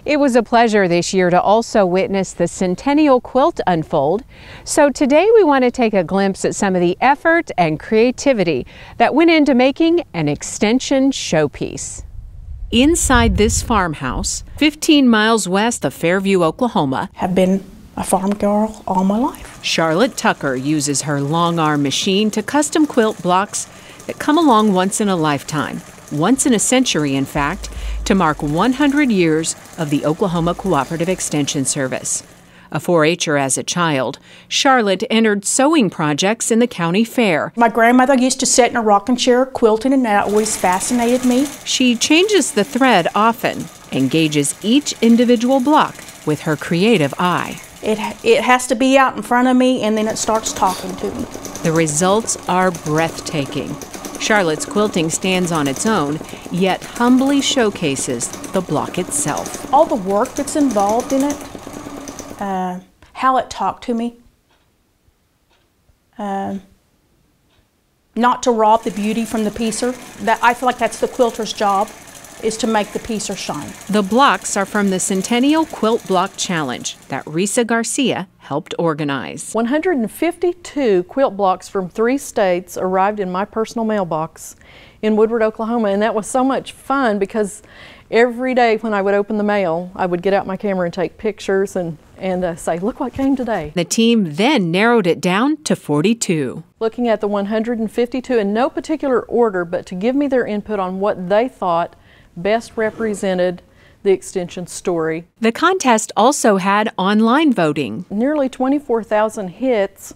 It was a pleasure this year to also witness the Centennial Quilt unfold. So today we want to take a glimpse at some of the effort and creativity that went into making an extension showpiece. Inside this farmhouse, 15 miles west of Fairview, Oklahoma, I've been a farm girl all my life. Charlotte Tucker uses her long arm machine to custom quilt blocks that come along once in a lifetime, once in a century in fact, to mark 100 years of the Oklahoma Cooperative Extension Service. A 4-H'er as a child, Charlotte entered sewing projects in the county fair. My grandmother used to sit in a rocking chair quilting, and that always fascinated me. She changes the thread often and gauges each individual block with her creative eye. It has to be out in front of me, and then it starts talking to me. The results are breathtaking. Charlotte's quilting stands on its own, yet humbly showcases the block itself. All the work that's involved in it, how it talked to me, not to rob the beauty from the piecer. I feel like that's the quilter's job, is to make the piecer shine. The blocks are from the Centennial Quilt Block Challenge that Risa Garcia helped organize. 152 quilt blocks from 3 states arrived in my personal mailbox in Woodward, Oklahoma, and that was so much fun because every day when I would open the mail, I would get out my camera and take pictures and say, look what came today. The team then narrowed it down to 42. Looking at the 152 in no particular order, but to give me their input on what they thought best represented the extension story. The contest also had online voting. Nearly 24,000 hits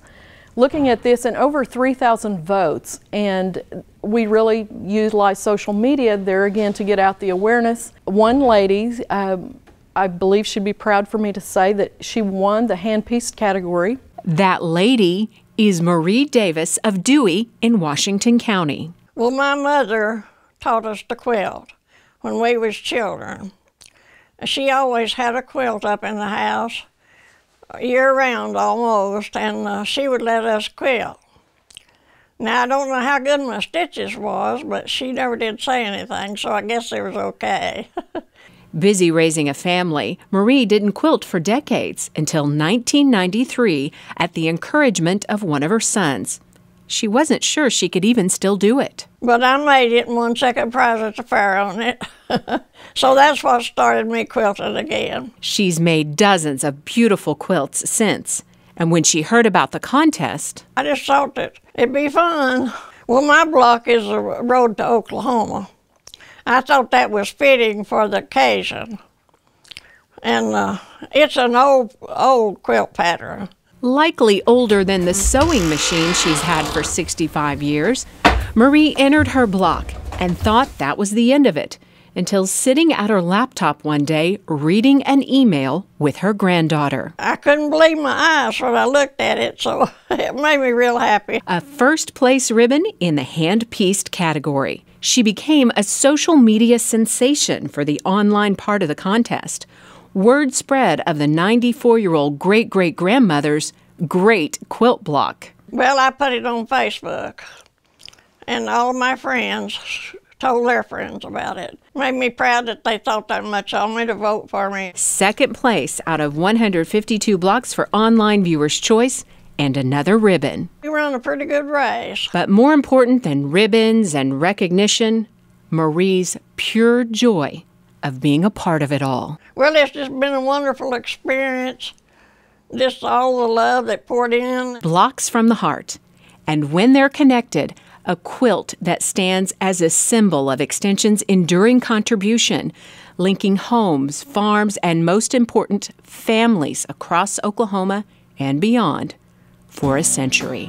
looking at this and over 3,000 votes, and we really utilized social media there again to get out the awareness. One lady, I believe she'd be proud for me to say that she won the hand-pieced category. That lady is Marie Davis of Dewey in Washington County. Well, my mother taught us to quilt when we was children. She always had a quilt up in the house, year-round almost, and she would let us quilt. Now, I don't know how good my stitches was, but she never did say anything, so I guess it was okay. Busy raising a family, Marie didn't quilt for decades until 1993 at the encouragement of one of her sons. She wasn't sure she could even still do it. But I made it and won second prize at the fair on it. So that's what started me quilting again. She's made dozens of beautiful quilts since. And when she heard about the contest, I just thought that it'd be fun. Well, my block is the road to Oklahoma. I thought that was fitting for the occasion. And it's an old quilt pattern. Likely older than the sewing machine she's had for 65 years, Marie entered her block and thought that was the end of it, until sitting at her laptop one day reading an email with her granddaughter. I couldn't believe my eyes when I looked at it, so it made me real happy. A first-place ribbon in the hand-pieced category. She became a social media sensation for the online part of the contest. Word spread of the 94-year-old great-great-grandmother's great quilt block. Well, I put it on Facebook, and all of my friends told their friends about it. Made me proud that they thought that much of me to vote for me. Second place out of 152 blocks for online viewers' choice, and another ribbon. We run a pretty good race. But more important than ribbons and recognition, Marie's pure joy of being a part of it all. Well, it's just been a wonderful experience. Just all the love that poured in. Blocks from the heart. And when they're connected, a quilt that stands as a symbol of Extension's enduring contribution, linking homes, farms, and most important, families across Oklahoma and beyond for a century.